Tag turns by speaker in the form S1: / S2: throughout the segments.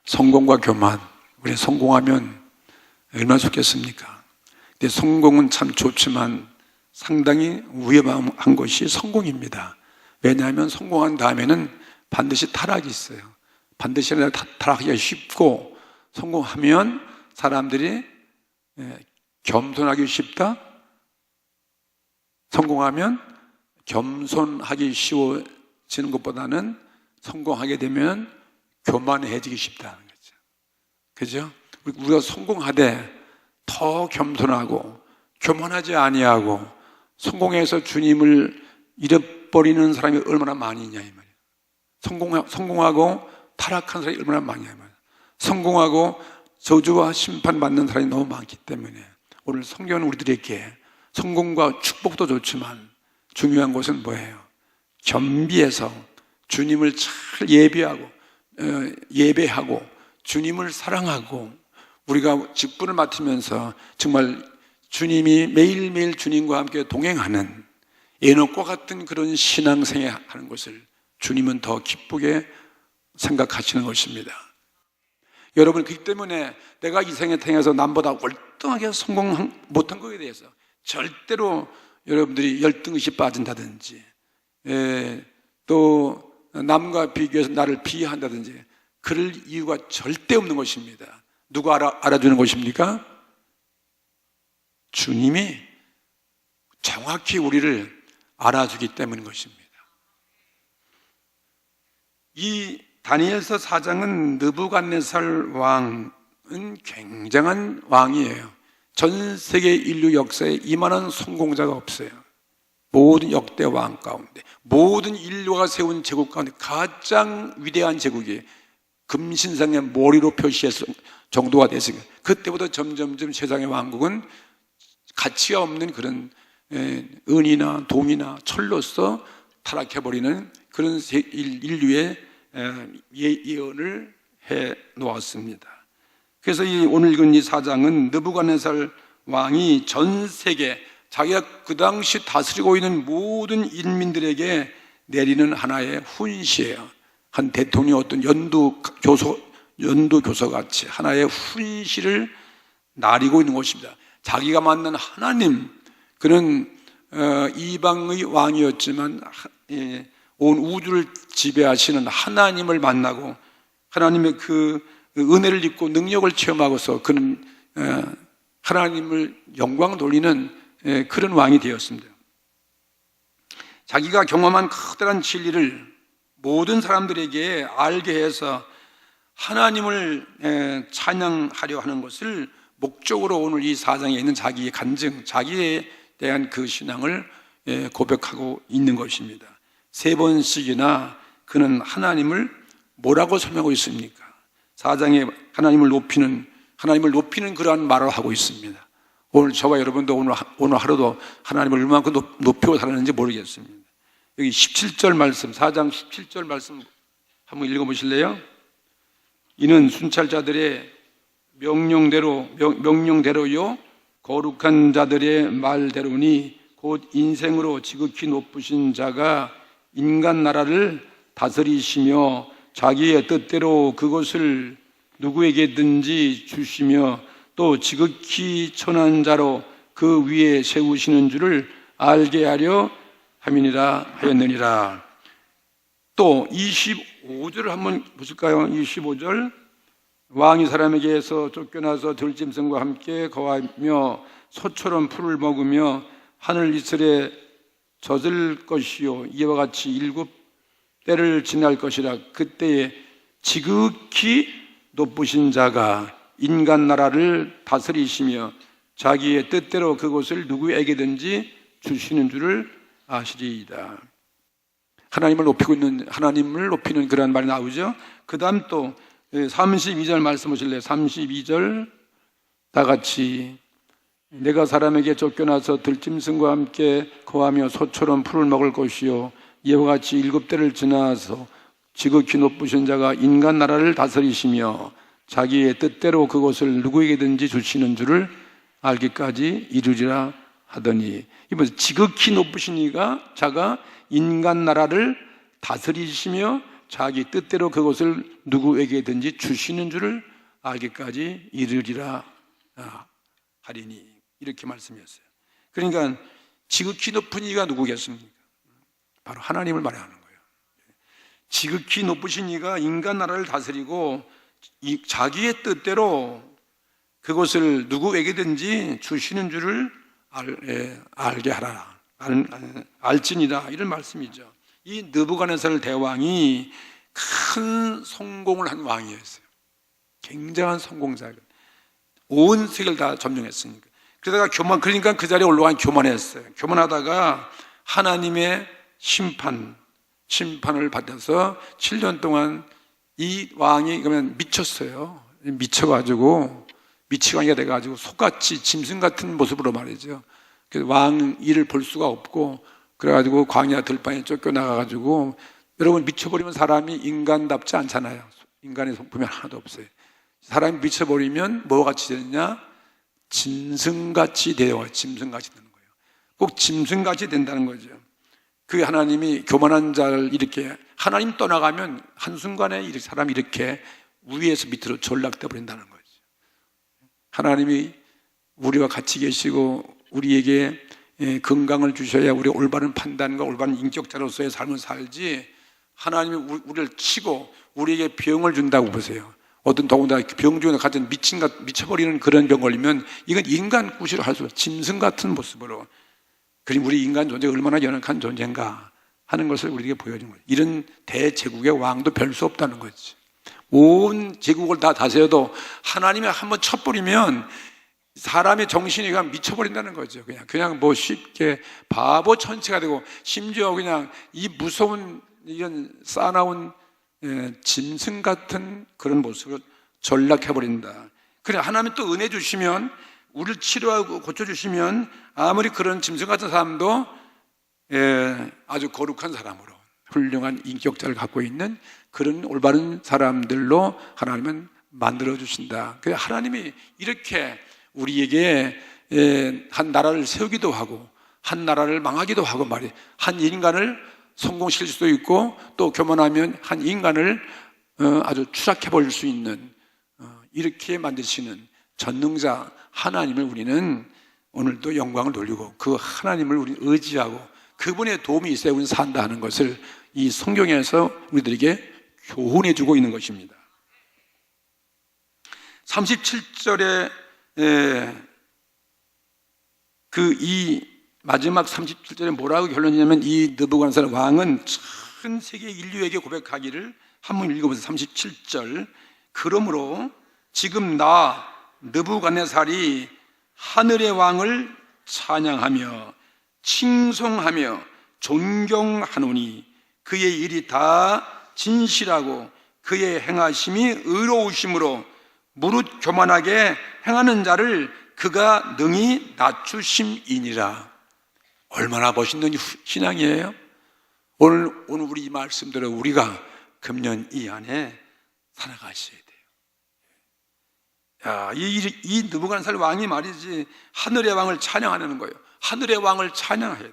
S1: 성공과 교만, 우리 성공하면 얼마나 좋겠습니까? 근데 성공은 참 좋지만 상당히 위험한 것이 성공입니다. 왜냐하면 성공한 다음에는 반드시 타락이 있어요. 반드시 타락하기가 쉽고, 성공하면 사람들이 겸손하기 쉽다? 성공하면 겸손하기 쉬워지는 것보다는 성공하게 되면 교만해지기 쉽다는 거죠. 그죠? 우리가 성공하되 더 겸손하고 교만하지 아니하고 성공해서 주님을 잃어버리는 사람이 얼마나 많이 있냐 이 말이에요. 성공하고 타락한 사람이 얼마나 많냐 이 말이에요. 성공하고 저주와 심판받는 사람이 너무 많기 때문에 오늘 성경은 우리들에게 성공과 축복도 좋지만 중요한 것은 뭐예요? 겸비해서 주님을 잘 예배하고 주님을 사랑하고 우리가 직분을 맡으면서 정말 주님이 매일매일 주님과 함께 동행하는 에녹과 같은 그런 신앙생활 하는 것을 주님은 더 기쁘게 생각하시는 것입니다. 여러분, 그렇기 때문에 내가 이 생에 태어나서 남보다 월등하게 성공 못한 것에 대해서 절대로 여러분들이 열등의식 빠진다든지 또 남과 비교해서 나를 비하한다든지 그럴 이유가 절대 없는 것입니다. 누가 알아주는 것입니까? 주님이 정확히 우리를 알아주기 때문인 것입니다. 이 다니엘서 4장은 느부갓네살 왕은 굉장한 왕이에요. 전 세계 인류 역사에 이만한 성공자가 없어요. 모든 역대 왕 가운데, 모든 인류가 세운 제국 가운데 가장 위대한 제국이 금신상의 모리로 표시했을 정도가 됐어요. 그때부터 점점점 세상의 왕국은 가치가 없는 그런 은이나 동이나 철로서 타락해버리는 그런 인류의 예언을 해 놓았습니다. 그래서 오늘 읽은 이 4장은 느부갓네살 왕이 전 세계 자기가 그 당시 다스리고 있는 모든 인민들에게 내리는 하나의 훈시예요. 한 대통령 어떤 연두교서 같이 하나의 훈시를 나리고 있는 것입니다. 자기가 만난 하나님, 그는 이방의 왕이었지만 온 우주를 지배하시는 하나님을 만나고 하나님의 그 은혜를 입고 능력을 체험하고서 그는 하나님을 영광 돌리는 그런 왕이 되었습니다. 자기가 경험한 커다란 진리를 모든 사람들에게 알게 해서 하나님을 찬양하려 하는 것을 목적으로 오늘 이 4장에 있는 자기의 간증, 자기에 대한 그 신앙을 고백하고 있는 것입니다. 3번씩이나 그는 하나님을 뭐라고 설명하고 있습니까? 4장에 하나님을 높이는 그러한 말을 하고 있습니다. 오늘 저와 여러분도 오늘 하루도 하나님을 얼마만큼 높이고 살았는지 모르겠습니다. 여기 17절 말씀, 4장 17절 말씀 한번 읽어보실래요? 이는 순찰자들의 명령대로요 거룩한 자들의 말대로니 곧 인생으로 지극히 높으신 자가 인간 나라를 다스리시며 자기의 뜻대로 그것을 누구에게든지 주시며 또 지극히 천한 자로 그 위에 세우시는 줄을 알게 하려 함이니라 하였느니라. 또 25절을 한번 보실까요? 25절 왕이 사람에게서 쫓겨나서 들짐승과 함께 거하며 소처럼 풀을 먹으며 하늘 이슬에 젖을 것이요 이와 같이 7때를 지날 것이라. 그때에 지극히 높으신 자가 인간 나라를 다스리시며 자기의 뜻대로 그것을 누구에게든지 주시는 줄을 아시리이다. 하나님을 높이는 그런 말이 나오죠. 그 다음 또 32절 말씀 보실래요? 32절 다 같이 내가 사람에게 쫓겨나서 들짐승과 함께 거하며 소처럼 풀을 먹을 것이요 이와 같이 7때를 지나서 지극히 높으신 자가 인간 나라를 다스리시며 자기의 뜻대로 그것을 누구에게든지 주시는 줄을 알기까지 이르리라 하더니, 이번 지극히 높으신 이가 자가 인간 나라를 다스리시며 자기 뜻대로 그것을 누구에게든지 주시는 줄을 알기까지 이르리라 하리니, 이렇게 말씀했어요. 그러니까 지극히 높은 이가 누구겠습니까? 바로 하나님을 말하는 거예요. 지극히 높으신 이가 인간 나라를 다스리고 자기의 뜻대로 그것을 누구에게든지 주시는 줄을 알게 하라, 알지니라, 이런 말씀이죠. 이 느부갓네살 대왕이 큰 성공을 한 왕이었어요. 굉장한 성공자가, 온 세계를 다 점령했으니까. 그러다가 그러니까 그 자리에 올라가 교만했어요. 교만하다가 하나님의 심판을 받아서 7년 동안 이 왕이 그러면 미쳤어요. 미치광이가 돼가지고 속같이 짐승 같은 모습으로 말이죠. 그래서 왕 일을 볼 수가 없고, 그래가지고 광야 들판에 쫓겨나가가지고, 여러분 미쳐버리면 사람이 인간답지 않잖아요. 인간의 성품이 하나도 없어요. 사람이 미쳐버리면 뭐같이 되느냐? 짐승같이 돼요. 짐승같이 되는 거예요. 꼭 짐승같이 된다는 거죠. 그 하나님이 교만한 자를 이렇게, 하나님 떠나가면 한순간에 사람이 이렇게 위에서 밑으로 전락돼 버린다는 거죠. 하나님이 우리와 같이 계시고 우리에게 건강을 주셔야 우리 올바른 판단과 올바른 인격자로서의 삶을 살지, 하나님이 우리를 치고 우리에게 병을 준다고 보세요. 어떤 더군다나 병 중에 같은 미쳐버리는 그런 병 걸리면 이건 인간 구실을 할 수 없어요. 짐승 같은 모습으로. 그럼 우리 인간 존재가 얼마나 연약한 존재인가 하는 것을 우리에게 보여준 거예요. 이런 대제국의 왕도 별 수 없다는 거지. 온 제국을 다 다스려도 하나님이 한번 쳐버리면 사람의 정신이 그냥 미쳐버린다는 거죠. 그냥 뭐 쉽게 바보 천치가 되고, 심지어 그냥 이 무서운 이런 싸나운 짐승 같은 그런 모습을 전락해버린다. 그래, 하나님 또 은혜 주시면, 우리를 치료하고 고쳐주시면 아무리 그런 짐승 같은 사람도 아주 거룩한 사람으로 훌륭한 인격자를 갖고 있는 그런 올바른 사람들로 하나님은 만들어주신다. 그래서 하나님이 이렇게 우리에게 한 나라를 세우기도 하고 한 나라를 망하기도 하고 말이에요. 한 인간을 성공시킬 수도 있고, 또 교만하면 한 인간을 아주 추락해버릴 수 있는, 이렇게 만드시는 전능자 하나님을 우리는 오늘도 영광을 돌리고 그 하나님을 우리 의지하고 그분의 도움이 있어야 우리는 산다 하는 것을 이 성경에서 우리들에게 교훈해 주고 있는 것입니다. 37절에 이 마지막 37절에 뭐라고 결론이냐면, 이 느부갓네살 왕은 전 세계 인류에게 고백하기를, 한번 읽어보세요. 37절. 그러므로 지금 나 느부갓네살이 하늘의 왕을 찬양하며 칭송하며 존경하노니 그의 일이 다 진실하고 그의 행하심이 의로우심으로 무릇 교만하게 행하는 자를 그가 능히 낮추심이니라. 얼마나 멋있는 신앙이에요. 오늘 우리 이 말씀대로 우리가 금년 이 안에 살아가셔야 돼요. 이 느부갓네살 왕이 말이지 하늘의 왕을 찬양하는 거예요. 하늘의 왕을 찬양해야 돼요.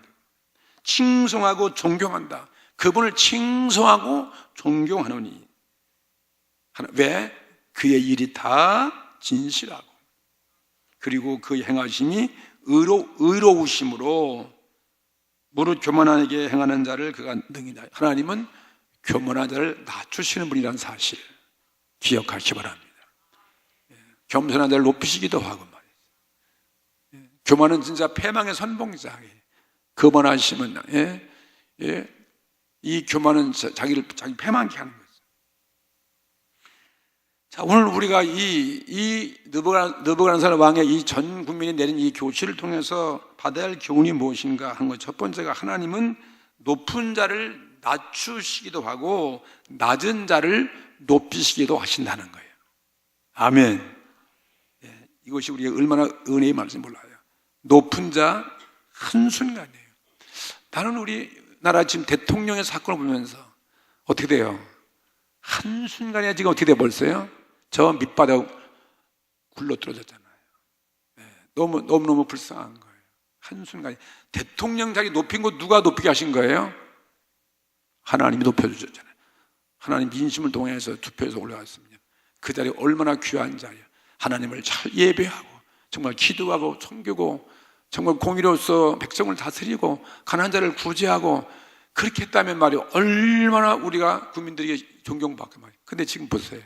S1: 칭송하고 존경한다. 그분을 칭송하고 존경하노니. 왜? 그의 일이 다 진실하고, 그리고 그의 행하심이 의로우심으로 무릇 교만하게 행하는 자를 그가 능히 낮추시니. 하나님은 교만한 자를 낮추시는 분이라는 사실 기억하시기 바랍니다. 겸손한 자를 높이시기도 하고 말이죠. 교만은 진짜 패망의 선봉자예요. 거만하시면 이 교만은 자기 패망케 하는 거죠. 자, 오늘 우리가 이 느부갓네살 왕의 이 전 국민이 내린 이 교훈을 통해서 받아야 할 교훈이 무엇인가 하는 것. 첫 번째가, 하나님은 높은 자를 낮추시기도 하고 낮은 자를 높이시기도 하신다는 거예요. 아멘. 이것이 우리가 얼마나 은혜의 말씀인지 몰라요. 높은 자 한순간이에요. 나는 우리나라 지금 대통령의 사건을 보면서 어떻게 돼요? 한순간에 지금 어떻게 돼 벌써요? 저 밑바닥 굴러 떨어졌잖아요. 너무너무 불쌍한 거예요. 한순간에. 대통령 자기 높인 거 누가 높이게 하신 거예요? 하나님이 높여주셨잖아요. 하나님 민심을 동행해서 투표해서 올라갔습니다. 그 자리에 얼마나 귀한 자리야. 하나님을 잘 예배하고 정말 기도하고 섬기고 정말 공의로서 백성을 다스리고 가난한 자를 구제하고 그렇게 했다면 말이에요. 얼마나 우리가 국민들에게 존경받고 말이에요. 근데 지금 보세요.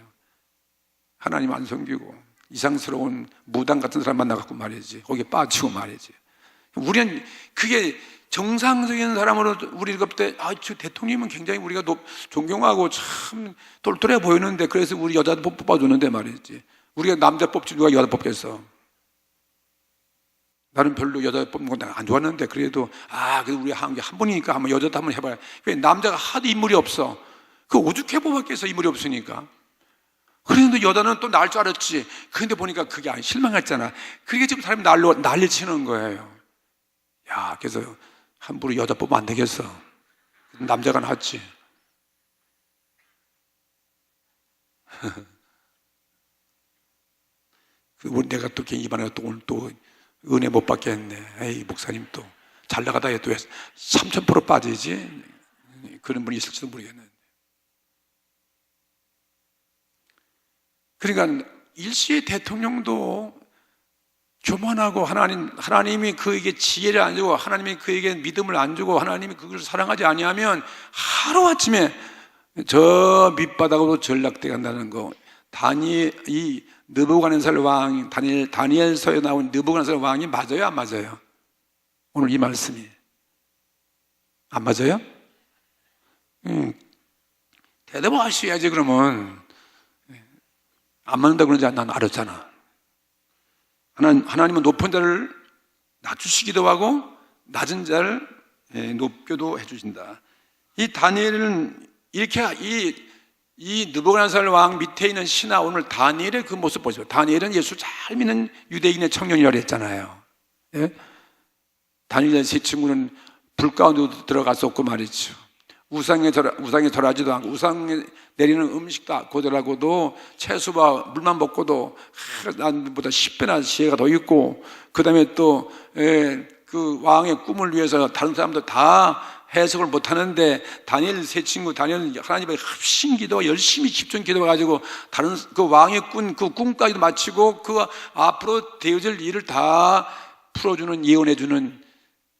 S1: 하나님 안 섬기고 이상스러운 무당 같은 사람 만나갖고 말이지. 거기에 빠지고 말이지. 우리는 그게 정상적인 사람으로 우리가 볼 때, 저 대통령은 굉장히 우리가 존경하고 참 똘똘해 보이는데 그래서 우리 여자도 뽑아주는데 말이지. 우리가 남자 뽑지 누가 여자 뽑겠어? 나는 별로 여자 뽑는 건 안 좋았는데 그래도 그래도 우리 한 번이니까 한번 여자도 한번 해봐야. 왜 남자가 하도 인물이 없어. 그 오죽해 뽑았겠어 인물이 없으니까. 그런데 여자는 또 날 줄 알았지. 그런데 보니까 그게 실망했잖아. 그게 지금 사람이 난리 치는 거예요. 야, 그래서 함부로 여자 뽑으면 안 되겠어. 남자가 낫지. 내가 또 이번에 또 오늘 또 은혜 못 받겠네. 에이, 목사님 또 잘 나가다 해도 3000% 빠지지? 그런 분이 있을지도 모르겠는데. 그러니까 일시의 대통령도 교만하고 하나님이 그에게 지혜를 안 주고 하나님이 그에게 믿음을 안 주고 하나님이 그걸 사랑하지 아니하면 하루아침에 저 밑바닥으로 전락돼 간다는 거. 이 느부갓네살 왕, 다니엘서에 나온 느부갓네살 왕이 맞아요, 안 맞아요? 오늘 이 말씀이 안 맞아요? 대답을 하셔야지. 그러면 안 맞는다고 그러지 난 알았잖아. 하나님은 높은 자를 낮추시기도 하고 낮은 자를 높게도 해주신다. 이 다니엘은 이렇게 이 느부갓네살 왕 밑에 있는 신하, 오늘 다니엘의 그 모습 보세요. 다니엘은 예수 잘 믿는 유대인의 청년이라고 했잖아요. 예? 다니엘의 세 친구는 불 가운데도 들어갔었고 말이죠. 우상에 절하지도 않고 우상에 내리는 음식도 고더라고도 채소와 물만 먹고도 남보다 10배나 지혜가 더 있고, 그 다음에 또 그 왕의 꿈을 위해서 다른 사람들 다 해석을 못하는데 다니엘 세 친구, 다니엘은 하나님의 합심 기도 열심히 집중 기도해가지고 다른 그 왕의 그 꿈까지도 마치고 그 앞으로 되어질 일을 다 풀어주는, 예언해주는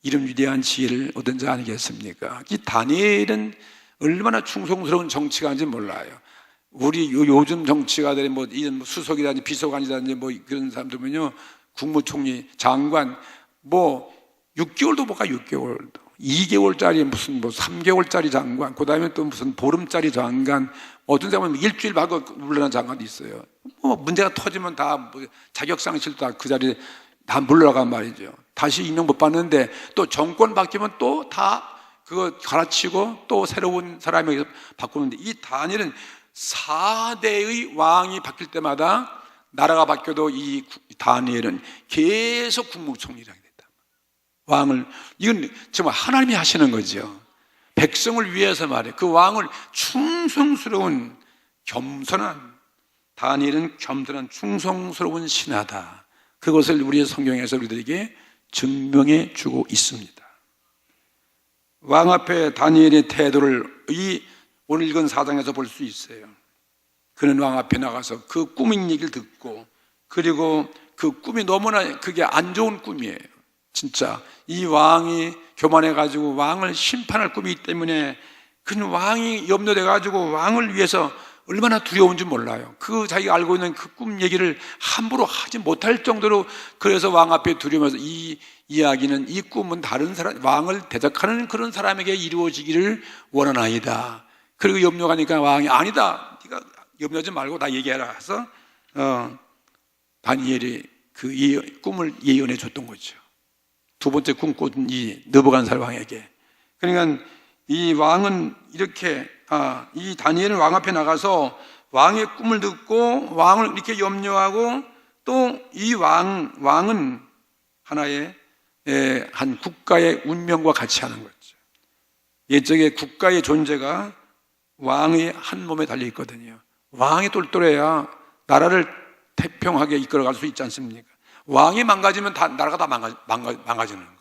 S1: 이런 위대한 지혜를 얻은 자 아니겠습니까? 이 다니엘은 얼마나 충성스러운 정치가인지 몰라요. 우리 요즘 정치가들이 이런 수석이라든지 비서관이라든지 그런 사람들은요, 국무총리, 장관, 6개월도 못 가, 6개월도. 2개월짜리 무슨 3개월짜리 장관, 그 다음에 또 무슨 보름짜리 장관, 어떤 사람은 일주일 하고 물러난 장관도 있어요. 문제가 터지면 다 자격상실 다 그 자리에 다 물러나간 말이죠. 다시 임명 못 받는데 또 정권 바뀌면 또 다 그거 갈아치고 또 새로운 사람에게 바꾸는데, 이 다니엘은 4대의 왕이 바뀔 때마다 나라가 바뀌어도 이 다니엘은 계속 국무총리라게 됐다. 왕을, 이건 정말 하나님이 하시는 거죠. 백성을 위해서 말이에요. 그 왕을 충성스러운 겸손한, 다니엘은 겸손한 충성스러운 신하다. 그것을 우리의 성경에서 우리들에게 증명해 주고 있습니다. 왕 앞에 다니엘의 태도를 오늘 읽은 4장에서 볼 수 있어요. 그는 왕 앞에 나가서 그 꿈인 얘기를 듣고, 그리고 그 꿈이 너무나 그게 안 좋은 꿈이에요. 진짜 이 왕이 교만해가지고 왕을 심판할 꿈이기 때문에 그는 왕이 염려돼가지고 왕을 위해서 얼마나 두려운지 몰라요. 자기가 알고 있는 그 꿈 얘기를 함부로 하지 못할 정도로, 그래서 왕 앞에 두려워서 이 이야기는, 이 꿈은 다른 사람, 왕을 대적하는 그런 사람에게 이루어지기를 원하나이다. 그리고 염려하니까 왕이 아니다, 네가 염려하지 말고 나 얘기해라 해서 다니엘이 이 꿈을 예언해 줬던 거죠. 두 번째 꿈꾼 이 느부갓네살 왕에게. 그러니까 이 왕은 이렇게, 이 다니엘은 왕 앞에 나가서 왕의 꿈을 듣고 왕을 이렇게 염려하고, 또 이 왕은 하나의 한 국가의 운명과 같이 하는 거죠. 옛적에 국가의 존재가 왕의 한 몸에 달려 있거든요. 왕이 똘똘해야 나라를 태평하게 이끌어갈 수 있지 않습니까? 왕이 망가지면 나라가 다 망가지는 거예요.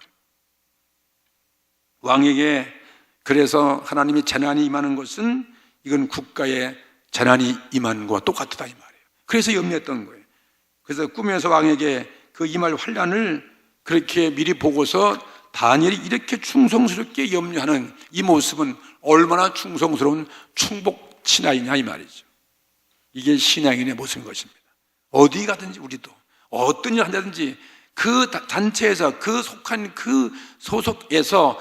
S1: 왕에게 그래서 하나님의 재난이 임하는 것은 이건 국가의 재난이 임하는 것과 똑같다 이 말이에요. 그래서 염려했던 거예요. 그래서 꿈에서 왕에게 그 임할 환난을 그렇게 미리 보고서 다니엘이 이렇게 충성스럽게 염려하는 이 모습은 얼마나 충성스러운 충복 신앙이냐 이 말이죠. 이게 신앙인의 모습인 것입니다. 어디 가든지 우리도 어떤 일을 한다든지 그 단체에서 그 속한 그 소속에서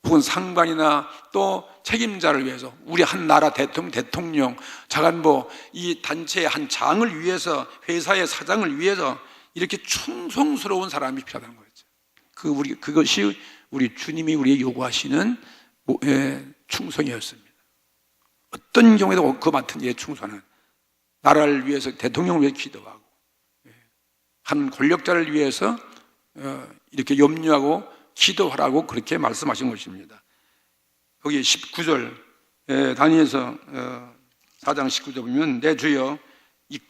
S1: 혹은 상관이나 또 책임자를 위해서 우리 한 나라 대통령, 자간보 이 단체의 한 장을 위해서 회사의 사장을 위해서 이렇게 충성스러운 사람이 필요하다는 거죠. 그것이 우리 주님이 우리에게 요구하시는 충성이었습니다. 어떤 경우에도 그 맡은 일에 충성하는 나라를 위해서 대통령을 위해 기도하고 한 권력자를 위해서 이렇게 염려하고 기도하라고 그렇게 말씀하신 것입니다. 거기 19절 다니엘서 4장 19절 보면 내 주여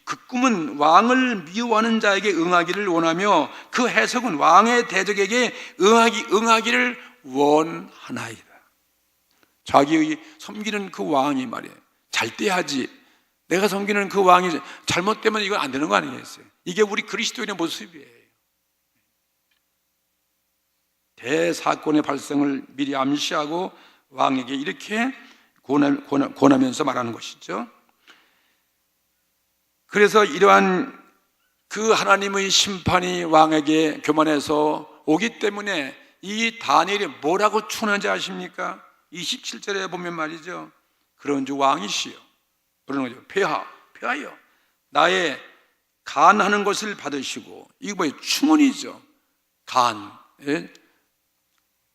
S1: 그 꿈은 왕을 미워하는 자에게 응하기를 원하며 그 해석은 왕의 대적에게 응하기를 원하나이다. 자기의 섬기는 그 왕이 말이에요. 잘 돼야지. 내가 섬기는 그 왕이 잘못되면 이건 안 되는 거 아니겠어요? 이게 우리 그리스도인의 모습이에요. 대사건의 발생을 미리 암시하고 왕에게 이렇게 권하면서 말하는 것이죠. 그래서 이러한 그 하나님의 심판이 왕에게 교만해서 오기 때문에 이 다니엘이 뭐라고 추는지 아십니까? 27절에 보면 말이죠. 그런즉 왕이시여 그러는 거죠. 폐하여 나의 간하는 것을 받으시고 이거 뭐예요? 충언이죠. 간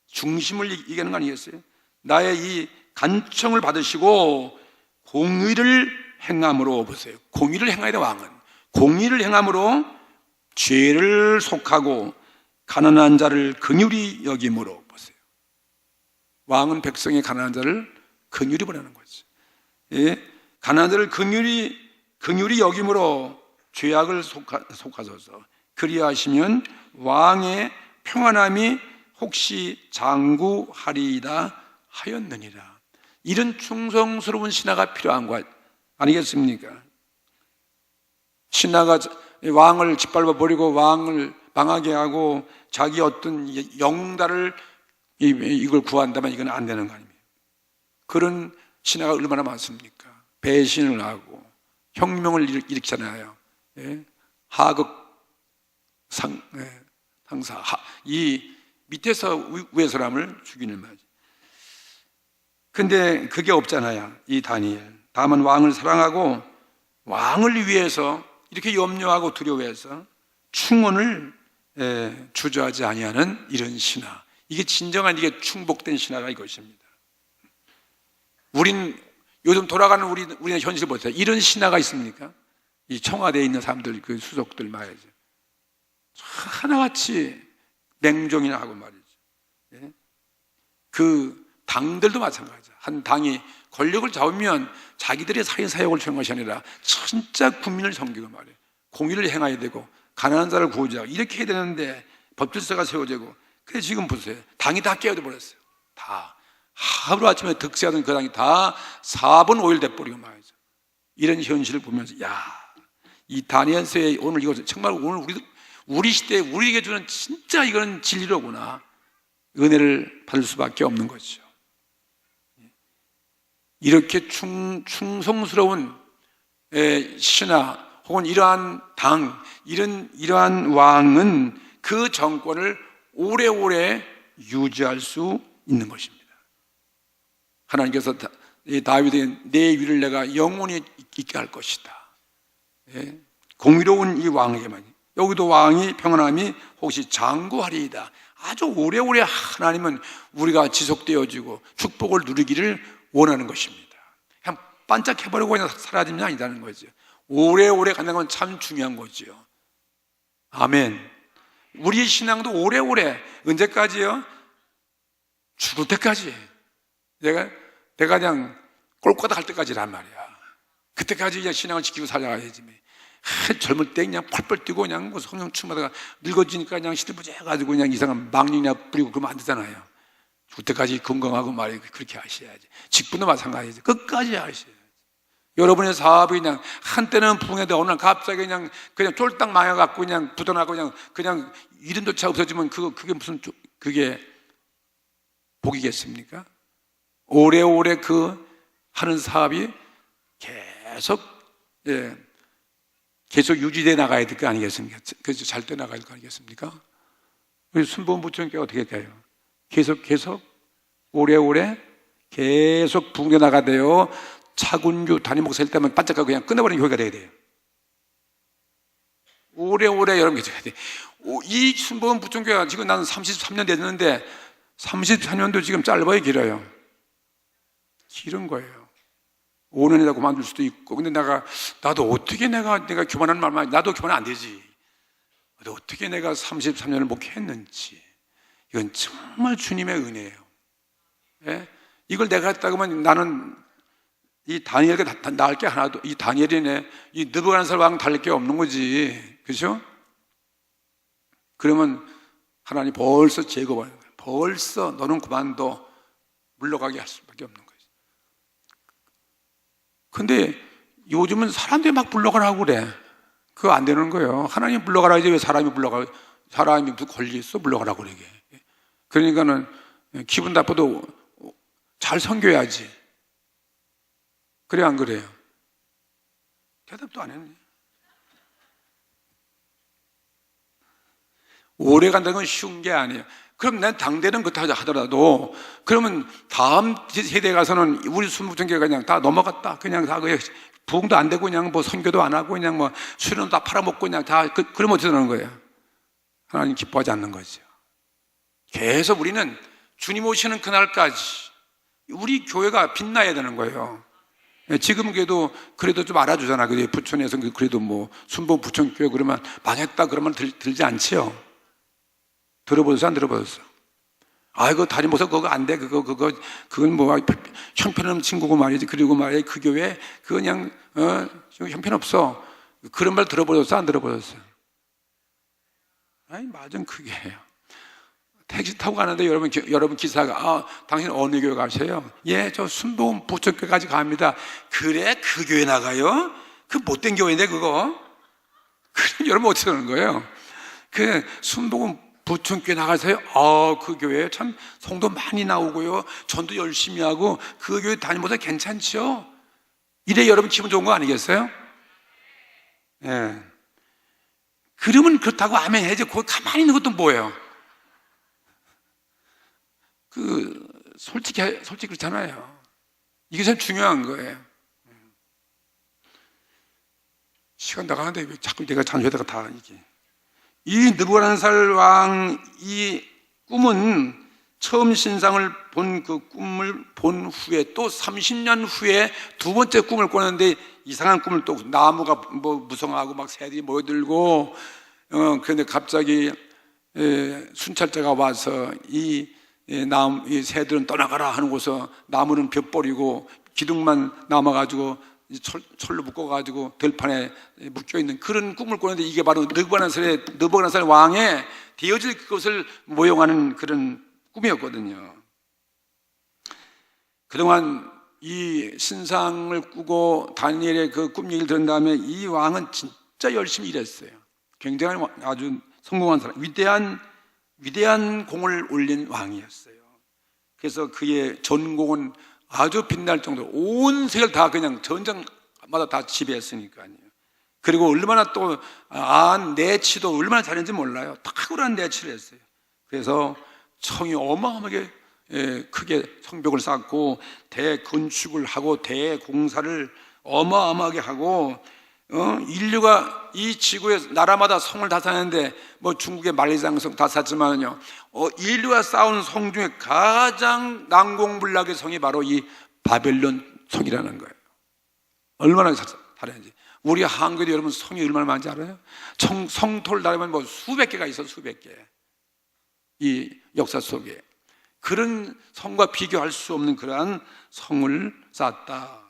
S1: 중심을 얘기하는 거 아니겠어요? 나의 이 간청을 받으시고 공의를 행함으로 보세요. 공의를 행해야 돼. 왕은 공의를 행함으로 죄를 속하고 가난한 자를 긍휼히 여김으로 보세요. 왕은 백성의 가난한 자를 긍휼히 보내는 거죠. 가난한 자를 긍휼히 여김으로 죄악을 속하소서. 그리하시면 왕의 평안함이 혹시 장구하리이다 하였느니라. 이런 충성스러운 신하가 필요한 것 아니겠습니까? 신하가 왕을 짓밟아 버리고 왕을 망하게 하고 자기 어떤 영웅다를 이걸 구한다면 이건 안 되는 거 아닙니까? 그런 신하가 얼마나 많습니까? 배신을 하고 혁명을 일으키잖아요. 하극 상사 이 밑에서 위에 사람을 죽이는 말이죠. 근데 그게 없잖아요. 이 다니엘. 다만 왕을 사랑하고 왕을 위해서 이렇게 염려하고 두려워해서 충언을 주저하지 아니하는 이런 신하. 이게 진정한 이게 충복된 신하가 이것입니다. 우린 요즘 돌아가는 우리의 현실 보세요. 이런 신하가 있습니까? 이 청와대에 있는 사람들, 그 수석들 말이죠. 하나같이 맹종이나 하고 말이죠. 그 당들도 마찬가지죠. 한 당이 권력을 잡으면 자기들의 사회사역을 하는 것이 아니라 진짜 국민을 섬기고 말이에요. 공의를 행해야 되고 가난한 자를 구호자고 이렇게 해야 되는데 법질서가 세워지고. 근데 지금 보세요. 당이 다 깨어져 버렸어요. 다 하루아침에 득세하던 그 당이 다 4분 5일 돼버리고 말이죠. 이런 현실을 보면서 이 다니엘서의 오늘 이것은 정말 오늘 우리 시대에 우리에게 주는 진짜 이건 진리로구나. 은혜를 받을 수밖에 없는 거죠. 이렇게 충성스러운 신하 혹은 이러한 당, 이러한 왕은 그 정권을 오래오래 유지할 수 있는 것입니다. 하나님께서 다윗의 내 위를 내가 영원히 있게 할 것이다. 공의로운 이 왕에게만. 여기도 왕이 평안함이 혹시 장구하리이다. 아주 오래오래 하나님은 우리가 지속되어지고 축복을 누리기를 원하는 것입니다. 그냥 반짝해버리고 그냥 사라지면 아니다는 거죠. 오래오래 간다는 건 참 중요한 거죠. 아멘. 우리의 신앙도 오래오래 언제까지요? 죽을 때까지. 내가 그냥 꼴꼬닥 할 때까지란 말이야. 그때까지 그냥 신앙을 지키고 살아가야지. 젊을 때 그냥 펄펄 뛰고 그냥 뭐 성령 충만하다가 늙어지니까 그냥 시들부지 해가지고 그냥 이상한 망령이나 부리고 그러면 안 되잖아요. 죽을 때까지 건강하고 말이야. 그렇게 하셔야지. 직분도 마찬가지지. 끝까지 하셔야지. 여러분의 사업이 그냥 한때는 부흥해도 어느 날 갑자기 그냥 쫄딱 망해갖고 그냥 부도나고 그냥 이름조차 없어지면 그게 무슨 그게 복이겠습니까? 오래오래 하는 사업이 계속 유지돼 나가야 될 거 아니겠습니까? 그래서 잘 돼 나가야 될 거 아니겠습니까? 우리 순복음 부총교회 어떻게 가요? 계속 오래오래 계속 부흥해 나가대요. 차군주 담임 목사일 때만 반짝하고 그냥 끝내버리는 교회가 돼야 돼요. 오래오래 여러분 계속 해야 돼요. 이 순복음 부총교회가 지금 나는 33년 됐는데 34년도 지금 짧아요, 길어요? 길은 거예요. 5년이다 그만둘 수도 있고. 근데 나도 어떻게 내가 교만하는 말만, 나도 교만 안 되지. 어떻게 내가 33년을 목회했는지. 이건 정말 주님의 은혜예요. 예? 이걸 내가 했다고 하면 나는 이 다니엘에게 나을 게 하나도, 이 다니엘이네, 이 느부갓네살 왕 달릴 게 없는 거지. 그죠? 그러면 하나님 벌써 제거하는 거예요. 벌써 너는 그만둬. 물러가게 할 수밖에 없는 거예요. 근데 요즘은 사람들이 막 물러가라고 그래. 그거 안 되는 거예요. 하나님 물러가라 이제 왜 사람이 물러가? 사람이 무슨 권리 있어? 물러가라고 그러게. 그러니까는 기분 나빠도 잘 섬겨야지. 그래 안 그래요? 대답도 안 했네. 오래 간다는 건 쉬운 게 아니에요. 그럼 난 당대는 그렇다 하더라도 그러면 다음 세대에 가서는 우리 순복음교회가 그냥 다 넘어갔다. 그냥 다 부흥도 안 되고 그냥 뭐 선교도 안 하고 그냥 뭐 수련도 다 팔아먹고 그냥 다 그러면 어떻게 되는 거예요? 하나님 기뻐하지 않는 거죠. 계속 우리는 주님 오시는 그날까지 우리 교회가 빛나야 되는 거예요. 지금 그래도 좀 알아주잖아. 부천에서 그래도 뭐 순복음 부천교회 그러면 망했다 그러면 들지 않지요. 들어보셨어? 안 들어보셨어? 이거 담임 목사 그거 안 돼. 그건 뭐 형편없는 친구고 말이지. 그리고 말이야 그 교회 그거 그냥 형편없어. 그런 말 들어보셨어? 안 들어보셨어? 말 좀 크게 해요. 택시 타고 가는데 여러분 기사가 당신 어느 교회 가세요? 예, 저 순복음 부천교회까지 갑니다. 그래? 그 교회 나가요? 그 못된 교회인데 그거? 그럼 여러분 어떻게 하는 거예요? 순복음 부천교회 나가세요? 그 교회 참 성도 많이 나오고요. 전도 열심히 하고 그 교회 다니면서 괜찮죠? 이래 여러분 기분 좋은 거 아니겠어요? 예. 그러면 그렇다고 아멘 해야지. 거기 가만히 있는 것도 뭐예요? 솔직히 그렇잖아요. 이게 참 중요한 거예요. 시간 나가는데 왜 자꾸 내가 잔소리하다가 다 이게. 이 느부갓네살 왕 이 꿈은 처음 신상을 본 그 꿈을 본 후에 또 30년 후에 두 번째 꿈을 꾸는데 이상한 꿈을 또 나무가 뭐 무성하고 막 새들이 모여들고 그런데 갑자기 순찰자가 와서 이 새들은 떠나가라 하는 곳에서 나무는 벼버리고 기둥만 남아가지고 철로 묶어가지고 들판에 묶여있는 그런 꿈을 꾸는데 이게 바로 느부갓네살 왕의 되어질 것을 모형하는 그런 꿈이었거든요. 그동안 이 신상을 꾸고 다니엘의 그 꿈 얘기를 들은 다음에 이 왕은 진짜 열심히 일했어요. 굉장히 아주 성공한 사람, 위대한 공을 올린 왕이었어요. 그래서 그의 전공은 아주 빛날 정도로 온 세계를 다 그냥 전장마다 다 지배했으니까요. 그리고 얼마나 또 내치도 얼마나 잘했는지 몰라요. 탁월한 내치를 했어요. 그래서 성이 어마어마하게 크게 성벽을 쌓고 대건축을 하고 대공사를 어마어마하게 하고 인류가 이 지구에 나라마다 성을 다 쌓는데 뭐 중국의 만리장성 다 쌓지만요 인류가 쌓은 성 중에 가장 난공불락의 성이 바로 이 바벨론 성이라는 거예요. 얼마나 잘했는지. 우리 한국에도 여러분 성이 얼마나 많은지 알아요? 성토를 다니면 뭐 수백 개가 있어. 수백 개. 이 역사 속에 그런 성과 비교할 수 없는 그러한 성을 쌓았다.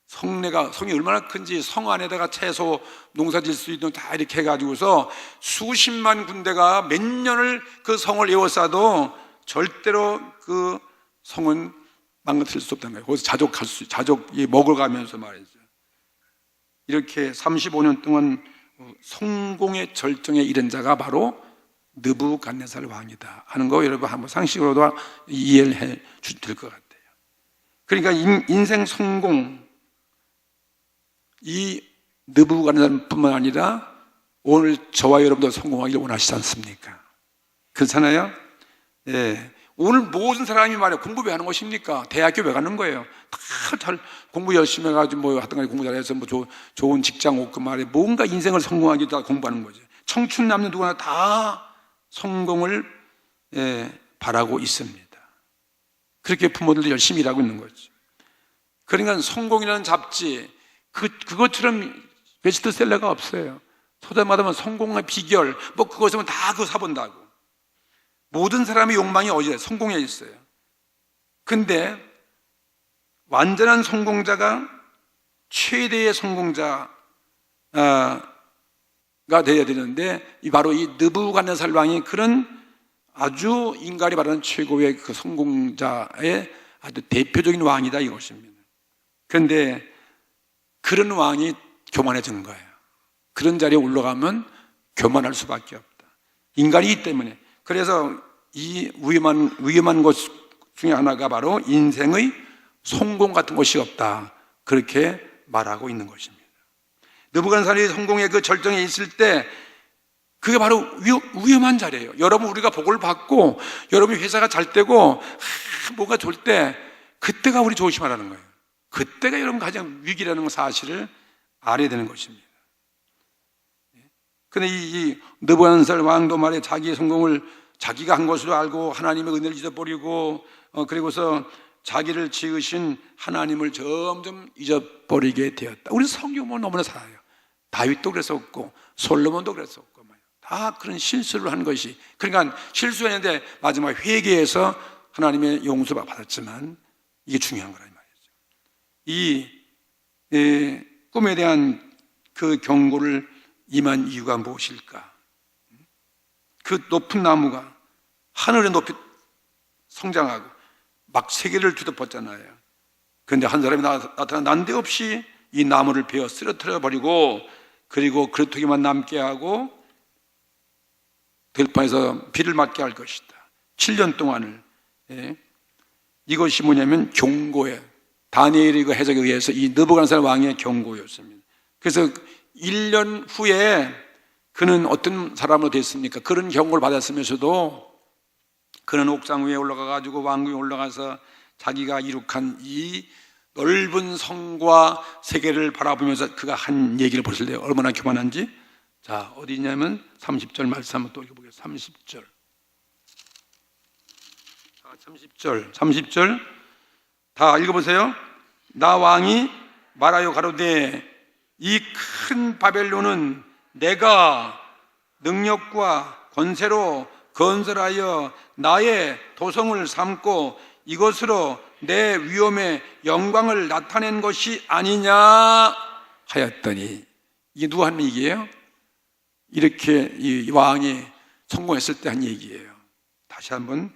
S1: 성이 얼마나 큰지 성 안에다가 채소 농사 질 수 있는 다 이렇게 해가지고서 수십만 군대가 몇 년을 그 성을 에워싸도 절대로 그 성은 망가뜨릴 수 없다는 거예요. 거기서 자족이 먹어가면서 말이죠. 이렇게 35년 동안 성공의 절정에 이른 자가 바로 느부갓네살 왕이다 하는 거 여러분 한번 상식으로도 이해를 해 주셔도 될 것 같아요. 그러니까 인생 성공, 이 느부갓네살뿐만 아니라 오늘 저와 여러분도 성공하기를 원하시지 않습니까? 그렇잖아요? 예. 오늘 모든 사람이 말이야 공부 왜 하는 것입니까? 대학교 왜 가는 거예요? 다 잘 공부 열심히 해가지고 뭐 하여튼 간에 공부 잘해서 뭐 좋은 직장 얻고 말이야 뭔가 인생을 성공하기 위해 공부하는 거죠. 청춘 남녀 누구나 다 성공을 바라고 있습니다. 그렇게 부모들도 열심히 일하고 있는 거죠. 그러니까 성공이라는 잡지 그것처럼 베스트셀러가 없어요. 소자마다 성공의 비결 뭐 그것이면 다 그거 사본다고. 모든 사람의 욕망이 어디에 성공에 있어요. 근데 완전한 성공자가 최대의 성공자가 되어야 되는데 바로 이 느부갓네살 왕이 그런 아주 인간이 말하는 최고의 그 성공자의 아주 대표적인 왕이다 이것입니다. 그런데 그런 왕이 교만해진 거예요. 그런 자리에 올라가면 교만할 수밖에 없다. 인간이기 때문에. 그래서 이 위험한 것 중에 하나가 바로 인생의 성공 같은 것이 없다. 그렇게 말하고 있는 것입니다. 느부갓네살이 성공의 그 절정에 있을 때 그게 바로 위험한 자리예요. 여러분 우리가 복을 받고 여러분이 회사가 잘 되고 뭐가 좋을 때 그때가 우리 조심하라는 거예요. 그때가 여러분 가장 위기라는 사실을 알아야 되는 것입니다. 그런데 이 느부갓네살 왕도 말이야 자기의 성공을 자기가 한 것으로 알고 하나님의 은혜를 잊어버리고 그리고서 자기를 지으신 하나님을 점점 잊어버리게 되었다. 우리 성경 보면 너무나 잘 알아요. 다윗도 그랬었고 솔로몬도 그랬었고 다 그런 실수를 한 것이, 그러니까 실수했는데 마지막 회개해서 하나님의 용서를 받았지만 이게 중요한 거란 말이죠. 이 꿈에 대한 그 경고를 임한 이유가 무엇일까? 그 높은 나무가 하늘에 높이 성장하고 막 세계를 뒤덮었잖아요. 그런데 한 사람이 나타나 난데없이 이 나무를 베어 쓰러뜨려 버리고 그리고 그릇토기만 남게 하고 들판에서 비를 맞게 할 것이다. 7년 동안을. 이것이 뭐냐면 경고예요. 다니엘의 그 해석에 의해서 이 느부갓네살 왕의 경고였습니다. 그래서 1년 후에 그는 어떤 사람으로 됐습니까? 그런 경고를 받았으면서도 그는 옥상 위에 올라가가지고 왕궁에 올라가서 자기가 이룩한 이 넓은 성과 세계를 바라보면서 그가 한 얘기를 보실 때 얼마나 교만한지. 자, 어디 있냐면 30절 말씀 한번 또 읽어보겠습니다. 30절 다 읽어보세요. 나 왕이 말하여 가로되 이 큰 바벨론은 내가 능력과 권세로 건설하여 나의 도성을 삼고 이것으로 내 위엄의 영광을 나타낸 것이 아니냐 하였더니, 이게 누가 한 얘기예요? 이렇게 이 왕이 성공했을 때 한 얘기예요. 다시 한번,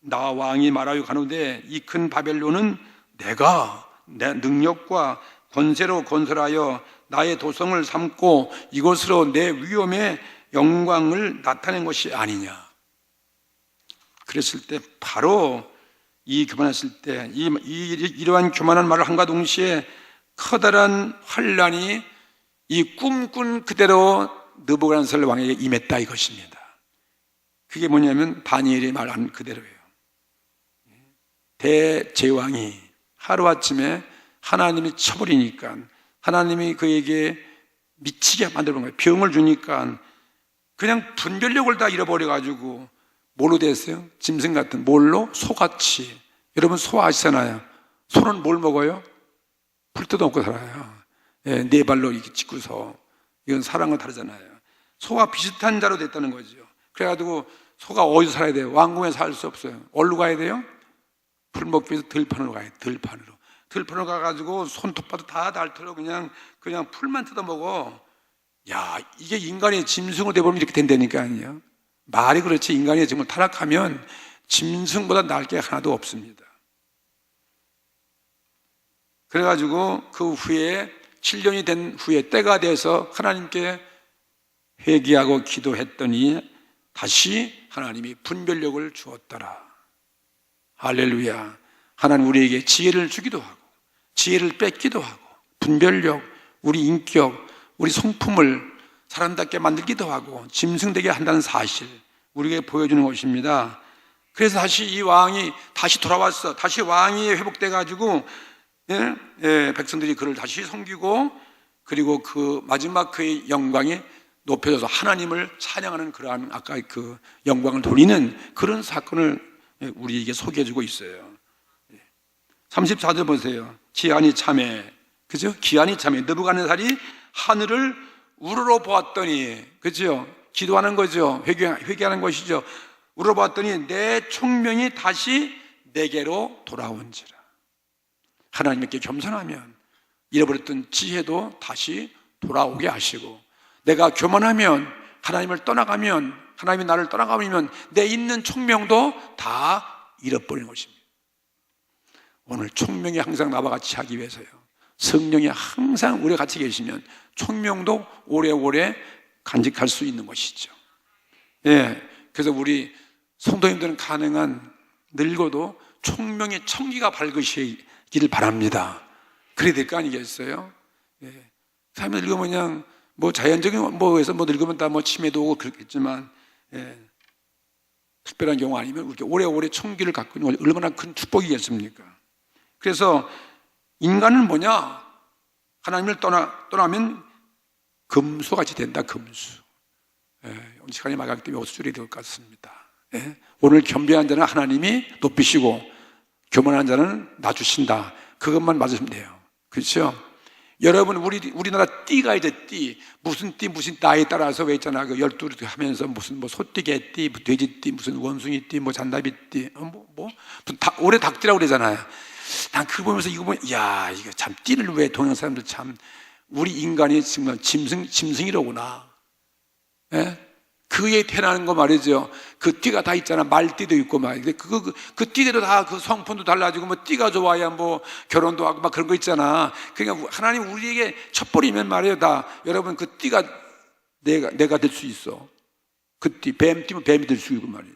S1: 나 왕이 말하여 가노되 이 큰 바벨론은 내가 내 능력과 권세로 건설하여 나의 도성을 삼고 이것으로 내 위엄의 영광을 나타낸 것이 아니냐. 그랬을 때 바로 이 교만했을 때 이러한 교만한 말을 한과 동시에 커다란 환란이 이 꿈꾼 그대로 느부갓네살 왕에게 임했다 이것입니다. 그게 뭐냐면 다니엘이 말한 그대로예요. 대제왕이 하루아침에 하나님이 쳐버리니까, 하나님이 그에게 미치게 만들어본 거예요. 병을 주니까 그냥 분별력을 다 잃어버려가지고 뭘로 됐어요? 짐승 같은, 뭘로? 소같이. 여러분 소 아시잖아요. 소는 뭘 먹어요? 풀도 없고 살아요. 네 발로 이렇게 짚고서. 이건 사람과 다르잖아요. 소와 비슷한 자로 됐다는 거죠. 그래가지고 소가 어디서 살아야 돼요? 왕궁에 살 수 없어요. 어디로 가야 돼요? 풀 먹기 위해서 들판으로 가야 돼요. 들판으로 가가지고 손톱바도 다 닳도록 그냥 풀만 뜯어먹어. 야, 이게 인간이 짐승으로 돼버리면 이렇게 된다니까요. 말이 그렇지, 인간이 정말 타락하면 짐승보다 나을 게 하나도 없습니다. 그래가지고 그 후에 7년이 된 후에 때가 돼서 하나님께 회개하고 기도했더니 다시 하나님이 분별력을 주었더라. 할렐루야. 하나님 우리에게 지혜를 주기도 하고 지혜를 뺏기도 하고 분별력, 우리 인격, 우리 성품을 사람답게 만들기도 하고 짐승되게 한다는 사실 우리에게 보여주는 것입니다. 그래서 다시 이 왕이 다시 돌아왔어. 다시 왕이 회복돼 가지고 백성들이 그를 다시 섬기고 그리고 그 마지막 그의 영광이 높여져서 하나님을 찬양하는 그러한 아까 그 영광을 돌리는 그런 사건을 우리에게 소개해주고 있어요. 34절 보세요. 기한이 참해, 그죠? 기한이 참해. 느부갓네살이 하늘을 우러러 보았더니, 그죠? 기도하는 거죠. 회개하는 것이죠. 우러러 보았더니 내 총명이 다시 내게로 돌아온지라. 하나님께 겸손하면 잃어버렸던 지혜도 다시 돌아오게 하시고, 내가 교만하면 하나님을 떠나가면, 하나님이 나를 떠나가면 내 있는 총명도 다 잃어버리는 것입니다. 오늘 총명이 항상 나와 같이 하기 위해서요, 성령이 항상 우리와 같이 계시면 총명도 오래오래 간직할 수 있는 것이죠. 그래서 우리 성도님들은 가능한 늙어도 총명의 청기가 밝으시기를 바랍니다. 그래야 될 거 아니겠어요? 삶을 늙으면 그냥 뭐 자연적인 뭐에서 뭐 늙으면 다 뭐 치매도 오고 그렇겠지만, 특별한 경우 아니면 이렇게 오래오래 청기를 갖고 있는 건 얼마나 큰 축복이겠습니까? 그래서 인간은 뭐냐? 하나님을 떠나면 금수같이 된다, 금수. 오늘 시간이 마가기 때문에 어수 줄이 될 것 같습니다. 오늘 겸비한 자는 하나님이 높이시고 교만한 자는 낮추신다. 그것만 맞으시면 돼요. 그렇죠? 여러분, 우리나라 띠가 이제 띠, 무슨 나이에 따라서 왜 있잖아. 그 12 하면서 무슨 뭐 소띠, 개띠, 돼지띠, 무슨 원숭이 띠, 뭐 잔나비띠, 올해 닭띠라고 그러잖아요. 난 그거 보면서 이거 보면, 이야, 이거 참 띠를 왜 동양 사람들 참, 우리 인간이 정말 짐승이로구나. 그에 태어나는 거 말이죠. 그 띠가 다 있잖아. 말띠도 있고 말이죠. 그 띠대로 다 그 성품도 달라지고, 뭐 띠가 좋아야 뭐 결혼도 하고 막 그런 거 있잖아. 그러니까 하나님 우리에게 첩벌이면 말이에요. 다 여러분 그 띠가 내가 될 수 있어. 그 띠, 뱀 띠면 뱀이 될 수 있고 말이에요.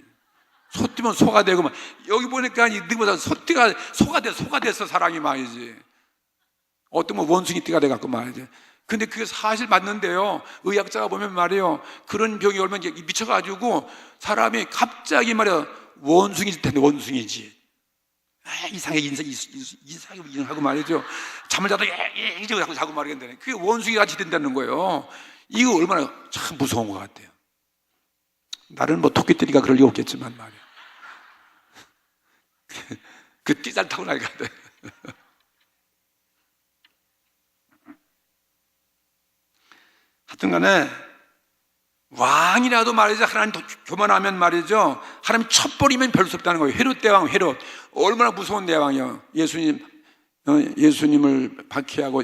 S1: 소 띠면 소가 되고 막. 여기 보니까 너보다 소띠가 소가 됐어 사람이 말이지. 어떤 뭐 원숭이 띠가 돼갖고 말이지. 근데 그게 사실 맞는데요, 의학자가 보면 말이에요, 그런 병이 오면 미쳐가지고 사람이 갑자기 말이야 원숭이일 텐데 원숭이지. 이상하게 인상하고 말이죠. 잠을 자도 이러고 자고 말이겠네. 그게 원숭이 같이 된다는 거예요. 이거 얼마나 참 무서운 것 같아요. 나는 뭐 토끼띠니까 그럴 리 없겠지만 말이야. 그 띠잘 타고 나니까. 하여튼 간에 왕이라도 말이죠, 하나님 교만하면 말이죠, 하나님 첩벌이면 별 수 없다는 거예요. 헤롯 대왕, 헤롯 얼마나 무서운 대왕이에요. 예수님을 박해하고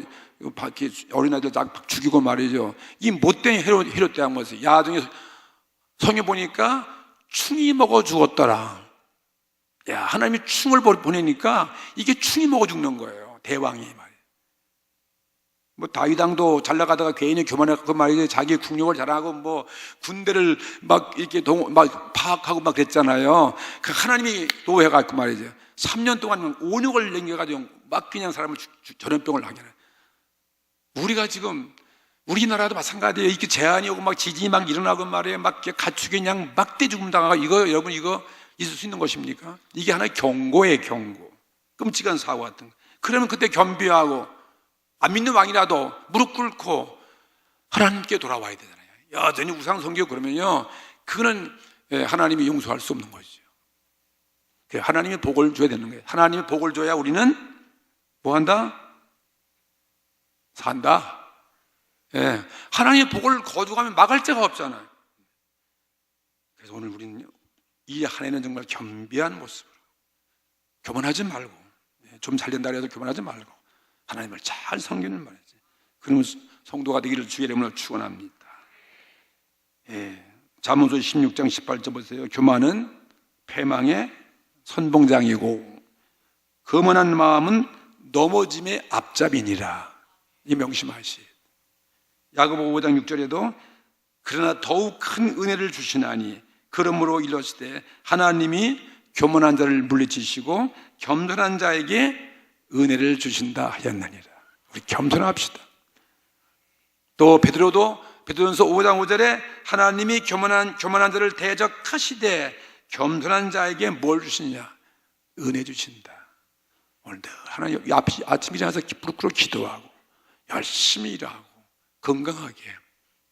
S1: 어린아이들 막 죽이고 말이죠. 이 못된 헤롯 대왕 뭐였어요? 야중에 성에 보니까 충이 먹어 죽었더라. 야, 하나님이 충을 보내니까 이게 충이 먹어 죽는 거예요. 대왕이 말이에요. 뭐 다윗 왕도 잘 나가다가 괜히 교만해갖고 말이죠, 자기 국력을 자랑하고 뭐 군대를 막 이렇게 막 파악하고 막 그랬잖아요. 그 하나님이 노해갖고 말이죠, 3년 동안 온육을 남겨가지고 막 그냥 사람을 전염병을 하게 해. 우리가 지금 우리나라도 마찬가지예요. 이렇게 재난이 오고 막 지진이 막 일어나고 말이에요, 막 가축이 그냥 막대 죽음 당하고, 이거 여러분 이거 있을 수 있는 것입니까? 이게 하나의 경고예요, 경고. 끔찍한 사고 같은 거. 그러면 그때 겸비하고 안 믿는 왕이라도 무릎 꿇고 하나님께 돌아와야 되잖아요. 여전히 우상 섬기고 그러면요, 그거는 하나님이 용서할 수 없는 거죠. 하나님이 복을 줘야 되는 거예요. 하나님이 복을 줘야 우리는 뭐 한다? 산다. 하나님의 복을 거두가면 막을 데가 없잖아요. 그래서 오늘 우리는 이 한 해는 정말 겸비한 모습으로, 교만하지 말고, 좀 잘 된다 해도 교만하지 말고 하나님을 잘 섬기는 말이지. 그러면 성도가 되기를 주의 이름으로 축원합니다. 잠언서 16장 18절 보세요. 교만은 패망의 선봉장이고 거만한 마음은 넘어짐의 앞잡이니라. 이 명심하시. 야고보 5장 6절에도 그러나 더욱 큰 은혜를 주시나니 그러므로 일렀을 하나님이 교만한 자를 물리치시고 겸손한 자에게 은혜를 주신다 하였나니라. 우리 겸손합시다. 또 베드로전서 5장 5절에 하나님이 교만한 자를 대적하시되 겸손한 자에게 뭘 주시냐? 은혜 주신다. 오늘 늘 하나님 아침 일어나서 부르짖어 기도하고 열심히 일하고 건강하게,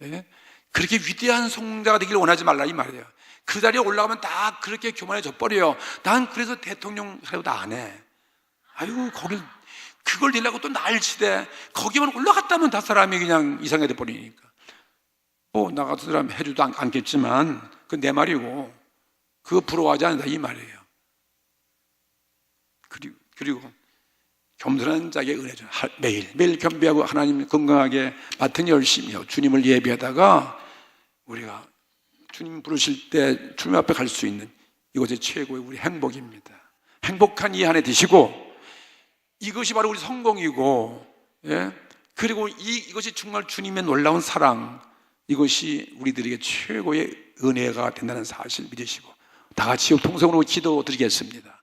S1: 예? 그렇게 위대한 성자가 되기를 원하지 말라 이 말이에요. 그 자리에 올라가면 다 그렇게 교만해져 버려요. 난 그래서 대통령 사회도 안 해. 아이고 그걸 내려고 또 날치대. 거기만 올라갔다면 다 사람이 그냥 이상해져 버리니까. 뭐 나 같은 사람 해주도 않겠지만 그건 내 말이고 그거 부러워하지 않는다 이 말이에요. 그리고 겸손한 자에게 은혜 줘. 매일 겸비하고 하나님 건강하게 맡은 열심히 주님을 예배하다가 우리가 주님 부르실 때 주님 앞에 갈 수 있는 이것이 최고의 우리 행복입니다. 행복한 이 한 해 되시고 이것이 바로 우리 성공이고, 예? 그리고 이것이 정말 주님의 놀라운 사랑, 이것이 우리들에게 최고의 은혜가 된다는 사실 믿으시고 다 같이 통성으로 기도드리겠습니다.